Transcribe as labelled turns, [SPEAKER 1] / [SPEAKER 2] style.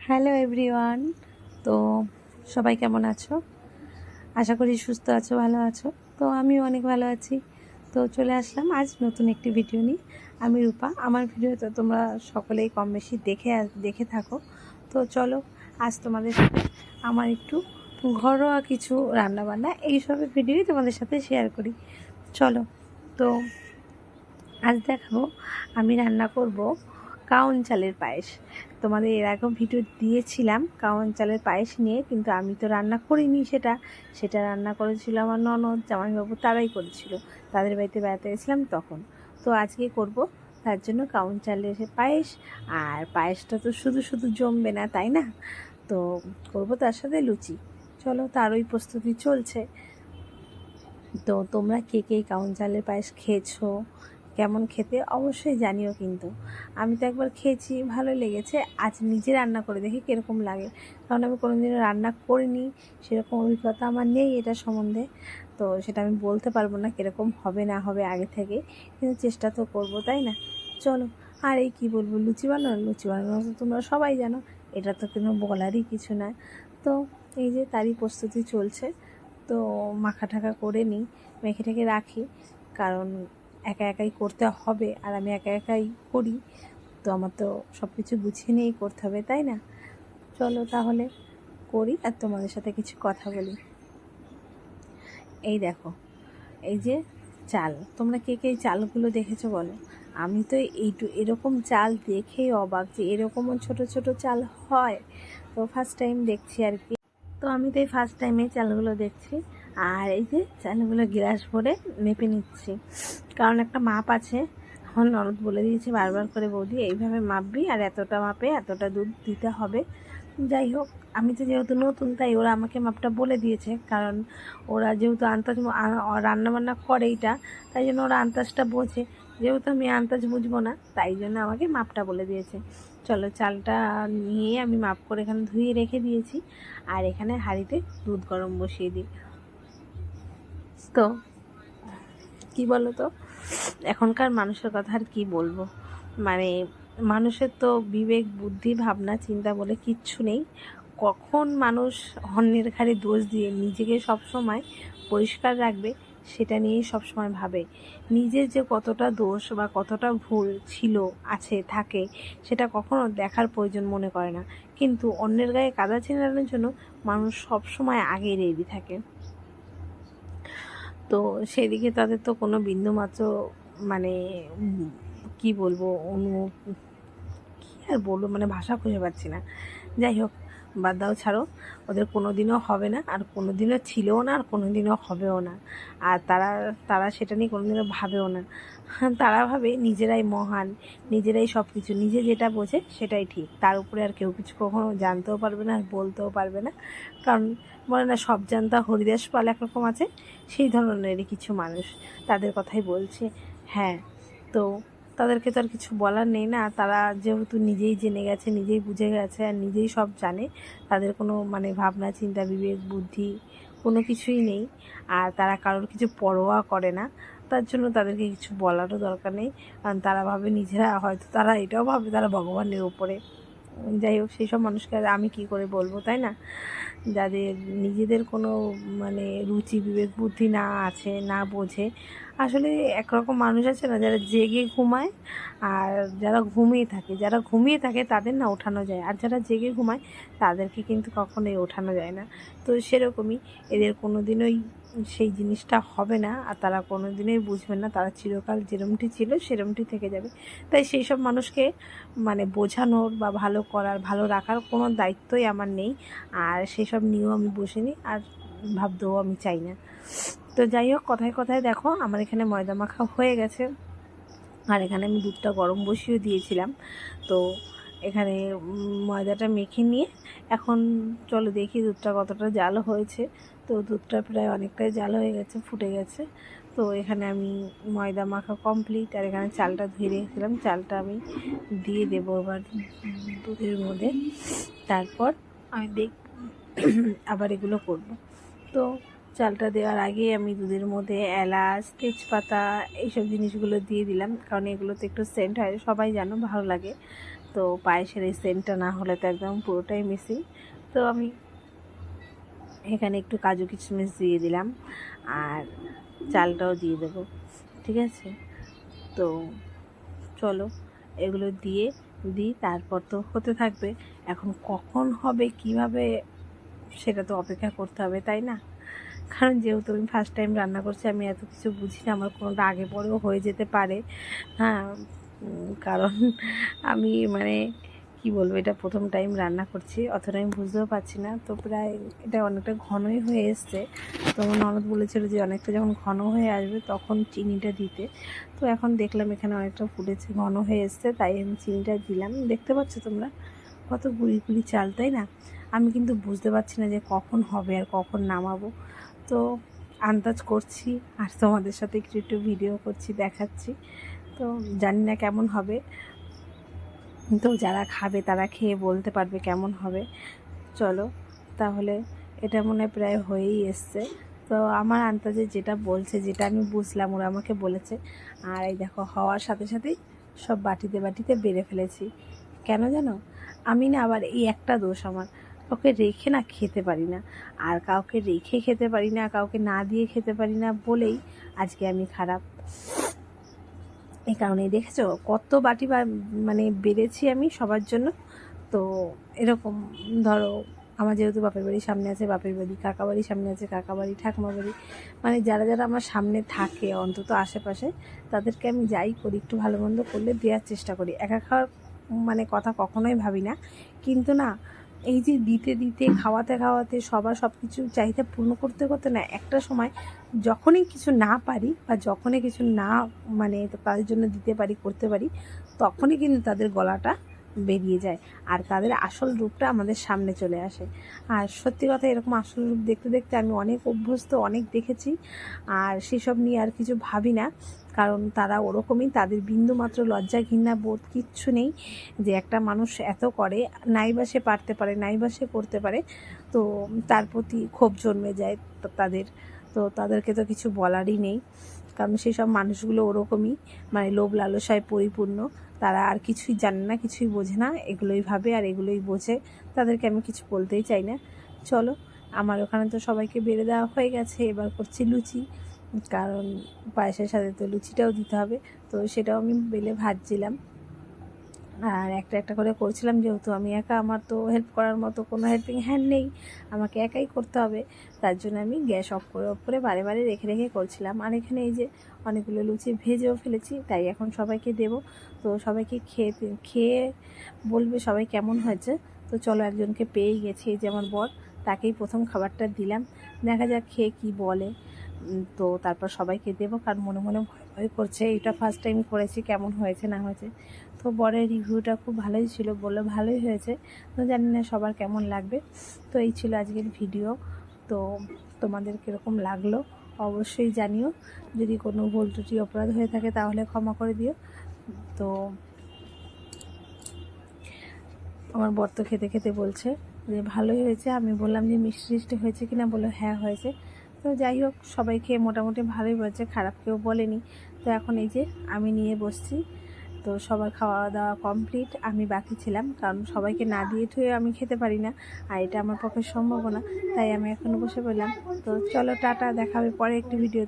[SPEAKER 1] Hello everyone. তো সবাই কেমন আছো? আশা করি সুস্থ আছো, ভালো আছো। তো আমিও অনেক ভালো আছি। তো চলে আসলাম আজ নতুন একটি ভিডিও নিয়ে। আমি রূপা। আমার ভিডিও তো তোমরা সকলেই কম বেশি দেখে থাকো। তো চলো আজ তোমাদের সাথে আমার একটু ঘরোয়া কিছু রান্নাবান্না এইসবের ভিডিওই তোমাদের সাথে শেয়ার করি। চলো, তো আজ দেখাবো আমি রান্না করব কাউন চালের পায়েস। তোমাদের এর আগেও ভিডিও দিয়েছিলাম কাউন চালের পায়েস নিয়ে, কিন্তু আমি তো রান্না করিনি। সেটা রান্না করেছিল আমার ননদ, জামাইবাবু, তারাই করেছিল। তাদের বাড়িতে বেড়াতে গেছিলাম তখন। তো আজকে করব তার জন্য কাউন চালের পায়েস। আর পায়েসটা তো শুধু শুধু জমবে না, তাই না? তো করব তার সাথে লুচি। চলো, তারই প্রস্তুতি চলছে। তো তোমরা কে কে কাউন চালের পায়েস খেয়েছো, কেমন খেতে অবশ্যই জানিও। কিন্তু আমি তো একবার খেয়েছি, ভালো লেগেছে। আজ নিজে রান্না করে দেখি কীরকম লাগে, কারণ আমি কোনোদিনও রান্না করিনি, সেরকম অভিজ্ঞতা আমার নেই এটা সম্বন্ধে। তো সেটা আমি বলতে পারবো না কীরকম হবে না হবে আগে থেকে, কিন্তু চেষ্টা তো করবো, তাই না? চলো। আর এই কী বলবো, লুচি বানানো তো তোমরা সবাই জানো, এটা তো কোনো বলারই কিছু না। তো এই যে তারই প্রস্তুতি চলছে। তো মাখা ঠাকা করে নিই, মেখে ঠেকে রাখি, কারণ একা একাই করতে হবে আর আমি একা একাই করি। তো আমার তো সব কিছু গুছিয়ে নিয়েই করতে হবে, তাই না? চলো তাহলে করি আর তোমাদের সাথে কিছু কথা বলি। এই দেখো, এই যে চাল, তোমরা কে কে এই চালগুলো দেখেছো বলো? আমি তো এরকম চাল দেখেই অবাক যে এরকমও ছোট ছোট চাল হয়। তো ফার্স্ট টাইম দেখছি আর কি। তো আমি তো এই ফার্স্ট টাইমে চালগুলো দেখছি। আর এই যে চালগুলো গ্লাস ভরে মেপে নিচ্ছি, কারণ একটা মাপ আছে। আমার ননদ বলে দিয়েছে বারবার করে, বৌদি এইভাবে মাপবি আর এতটা মাপে এতটা দুধ দিতে হবে। যাই হোক, আমি তো যেহেতু নতুন, তাই ওরা আমাকে মাপটা বলে দিয়েছে, কারণ ওরা যেহেতু আন্দাজ রান্নাবান্না করে এইটা, তাই জন্য ওরা আন্দাজটা বোঝে। যেহেতু আমি আন্দাজ বুঝবো না, তাই জন্য আমাকে মাপটা বলে দিয়েছে। চলো, চালটা নিয়ে আমি মাপ করে এখানে ধুয়ে রেখে দিয়েছি। আর এখানে হাঁড়িতে দুধ গরম বসিয়ে দিই। তো কি বলো তো, এখনকার মানুষের কথা আর কি বলবো, মানে মানুষের তো বিবেক, বুদ্ধি, ভাবনা, চিন্তা বলে কিচ্ছু নেই। কখন মানুষ অন্যের ঘাড়ে দোষ দিয়ে নিজেকে সবসময় পরিষ্কার রাখবে সেটা নিয়েই সবসময় ভাবে। নিজের যে কতটা দোষ বা কতটা ভুল ছিল, আছে, থাকে, সেটা কখনো দেখার প্রয়োজন মনে করে না। কিন্তু অন্যের গায়ে কাদা ছেড়ানোর জন্য মানুষ সবসময় আগে রেডি থাকে। তো সেদিকে তাদের তো কোনো বিন্দুমাত্র মানে কি বলবো, কি আর বলবো, মানে ভাষা খুঁজে পাচ্ছি না। যাই হোক, বাদ দাও, ছাড়ো। ওদের কোনো দিনও হবে না, আর কোনো দিনও ছিলও না, আর কোনো দিনও হবেও না। আর তারা সেটা নিয়ে কোনো দিনও ভাবেও না। তারা ভাবে নিজেরাই মহান, নিজেরাই সব কিছু, নিজে যেটা বোঝে সেটাই ঠিক, তার উপরে আর কেউ কিছু কখনো জানতেও পারবে না আর বলতেও পারবে না। কারণ বলে না, সব জানতা হরিদাস পাল একরকম আছে, সেই ধরনেরই কিছু মানুষ, তাদের কথাই বলছে। হ্যাঁ, তো তাদেরকে তো আর কিছু বলার নেই না। তারা যেহেতু নিজেই জেনে গেছে, নিজেই বুঝে গেছে আর নিজেই সব জানে, তাদের কোনো মানে ভাবনা, চিন্তা, বিবেক, বুদ্ধি কোনো কিছুই নেই। আর তারা কারোর কিছু পরোয়া করে না, তার জন্য তাদেরকে কিছু বলারও দরকার নেই। কারণ তারা ভাবে নিজেরা, হয়তো তারা এটাও ভাবে তারা ভগবানের উপরে। যাই হোক, সেই সব মানুষকে আর আমি কী করে বলবো, তাই না? যাদের নিজেদের কোনো মানে রুচি, বিবেক, বুদ্ধি না আছে, না বোঝে। আসলে একরকম মানুষ আছে না, যারা জেগে ঘুমায় আর যারা ঘুমিয়ে থাকে তাদের না ওঠানো যায়, আর যারা জেগে ঘুমায় তাদেরকে কিন্তু কখনোই ওঠানো যায় না। তো সেরকমই এদের কোনো দিনই সেই জিনিসটা হবে না, আর তারা কোনো দিনই বুঝবে না। তারা চিরকাল যেরমটি ছিল সেরমটি থেকে যাবে। তাই সেই সব মানুষকে মানে বোঝানোর বা ভালো করার, ভালো রাখার কোনো দায়িত্বই আমার নেই। আর সেসব নিয়েও আমি বসিনি, আর ভাবতেও আমি চাই না। তো যাই হোক, কথায় কথায় দেখো আমার এখানে ময়দা মাখা হয়ে গেছে। আর এখানে আমি দুধটা গরম বসিয়ে দিয়েছিলাম। তো এখানে ময়দাটা মেখে নিয়ে এখন চলো দেখি দুধটা কতটা জাল হয়েছে। তো দুধটা প্রায় অনেকটাই জাল হয়ে গেছে, ফুটে গেছে। তো এখানে আমি ময়দা মাখা কমপ্লিট, আর এখানে চালটা ধুয়ে রেখেছিলাম, চালটা আমি দিয়ে দেবো এবার দুধের মধ্যে। তারপর আমি আবার এগুলো করব। তো চালটা দেওয়ার আগে আমি দুধের মধ্যে এলাচ, তেজপাতা এইসব জিনিসগুলো দিয়ে দিলাম, কারণ এগুলোতে একটু সেন্ট হয়, সবাই জানো, ভালো লাগে। তো পায়েসের এই সেন্টটা না হলে তো একদম পুরোটাই মিসিং। তো আমি এখানে একটু কাজু কিশমিশ দিয়ে দিলাম আর চালটাও দিয়ে দেবো, ঠিক আছে। তো চলো এগুলো দিয়ে দিই, তারপর তো হতে থাকবে। এখন কখন হবে কিভাবে সেটা তো অপেক্ষা করতে হবে, তাই না? কারণ যেহেতু আমি ফার্স্ট টাইম রান্না করছি, আমি এত কিছু বুঝি না, আমার কোনোটা আগে পরেও হয়ে যেতে পারে। হ্যাঁ, কারণ আমি মানে কি বলবো, এটা প্রথম টাইম রান্না করছি, অতটা আমি বুঝতেও পারছি না। তো প্রায় এটা অনেকটা ঘনই হয়ে এসছে। তো আমার ননদ বলেছিল যে অনেকটা যখন ঘন হয়ে আসবে তখন চিনিটা দিতে। তো এখন দেখলাম এখানে অনেকটা ফুটেছে, ঘন হয়ে এসছে, তাই আমি চিনিটা দিলাম। দেখতে পাচ্ছ তোমরা কত গুঁড়ি গুঁড়ি চাল, তাই না? আমি কিন্তু বুঝতে পারছি না যে কখন হবে আর কখন নামাবো। তো আন্দাজ করছি আর তোমাদের সাথে একটু একটু ভিডিও করছি, দেখাচ্ছি। তো জানি না কেমন হবে, তো যারা খাবে তারা খেয়ে বলতে পারবে কেমন হবে। চলো তাহলে, এটা মনে হয় প্রায় হয়েই এসছে। তো আমার আন্দাজে যেটা বলছে, যেটা আমি বুঝলাম, ওরা আমাকে বলেছে। আর এই দেখো হওয়ার সাথে সাথেই সব বাটিতে বাটিতে বেড়ে ফেলেছি। কেন জানো? আমি না আবার এই একটা দোষ আমার, কাউকে রেখে না খেতে পারি না। আর কাউকে রেখে খেতে পারি না, কাউকে না দিয়ে খেতে পারি না বলেই আজকে আমি খারাপ। এই কারণেই দেখেছো কত বাটি মানে বেড়েছি আমি সবার জন্য। তো এরকম ধরো, আমার যেহেতু বাপের বাড়ির সামনে আছে বাপের বাড়ি, কাকা বাড়ির সামনে আছে কাকা বাড়ি, ঠাকুমা বাড়ি, মানে যারা যারা আমার সামনে থাকে অন্তত আশেপাশে, তাদেরকে আমি যাই করি একটু ভালো মন্দ করলে দেওয়ার চেষ্টা করি। একা খাওয়ার মানে কথা কখনোই ভাবি না, কিন্তু না, এই যে দিতে দিতে খাওয়াতে খাওয়াতে সবার সব কিছু চাহিদা পূর্ণ করতে করতে না একটা সময় যখনই কিছু না পারি বা যখনই কিছু না মানে তাদের জন্য দিতে পারি, করতে পারি, তখনই কিন্তু তাদের গলাটা বেরিয়ে যায় আর তাদের আসল রূপটা আমাদের সামনে চলে আসে। আর সত্যি কথা, এরকম আসল রূপ দেখতে দেখতে আমি অনেক অভ্যস্ত, অনেক দেখেছি। আর সেসব নিয়ে আর কিছু ভাবি না, কারণ তারা ওরকমই, তাদের বিন্দুমাত্র লজ্জা ঘৃণা বোধ কিচ্ছু নেই যে একটা মানুষ এত করে, নাইবা সে পারতে পারে, নাইবা সে করতে পারে, তো তার প্রতি ক্ষোভ জন্মে যায় তাদের। তো তাদেরকে তো কিছু বলারই নেই, কারণ সেসব মানুষগুলো ওরকমই, মানে লোভ লালসায় পরিপূর্ণ। তারা আর কিছুই জানে না, কিছুই বোঝে না, এগুলোই ভাবে আর এগুলোই বোঝে। তাদেরকে আমি কিছু বলতেই চাই না। চলো, আমার ওখানে তো সবাইকে বেড়ে দেওয়া হয়ে গেছে, এবার করছি লুচি, কারণ পায়েসের সাথে তো লুচিটাও দিতে হবে। তো সেটাও আমি বেলে ভাজছিলাম আর একটা একটা করে করছিলাম, যেহেতু আমি একা, আমার তো হেল্প করার মতো কোনো হেল্পিং হ্যান্ড নেই, আমাকে একাই করতে হবে। তার জন্য আমি গ্যাস অফ করে বারে বারে রেখে রেখে করছিলাম। আর এখানে এই যে অনেকগুলো লুচি ভেজেও ফেলেছি, তাই এখন সবাইকে দেব। তো সবাইকে খেয়ে বলবে সবাই কেমন হয়েছে। তো চলো, একজনকে পেয়েই গেছি, এই যে আমার বর, তাকেই প্রথম খাবারটা দিলাম, দেখা যাক খেয়ে কি বলে। তো তারপর সবাইকে দেবো, কারণ মনে মনে ভয় ভয় করছে, এটা ফার্স্ট টাইম করেছি, কেমন হয়েছে না হয়েছে। তো বরের রিভিউটা খুব ভালোই ছিল, বললো ভালোই হয়েছে। তো জানি না সবার কেমন লাগবে। তো এই ছিল আজকের ভিডিও। তো তোমাদের কীরকম লাগলো অবশ্যই জানিও। যদি কোনো ভুল ত্রুটি অপরাধ হয়ে থাকে তাহলে ক্ষমা করে দিও। তো আমার বর তো খেতে খেতে বলছে যে ভালোই হয়েছে। আমি বললাম যে মিষ্টি টিষ্টি হয়েছে কিনা, বললো হ্যাঁ হয়েছে। তো যাই হোক, সবাই খেয়ে মোটামুটি ভালোই বলেছে, খারাপ কেউ বলেনি। তো এখন এই যে আমি নিয়ে বসছি। তো সবার খাওয়া দাওয়া কমপ্লিট, আমি বাকি ছিলাম, কারণ সবাইকে না দিয়ে ঠুয়ে আমি খেতে পারি না, আর এটা আমার পক্ষে সম্ভব না, তাই আমি এখনও বসে পড়লাম। তো চলো টাটা, দেখা হবে পরে একটি ভিডিও।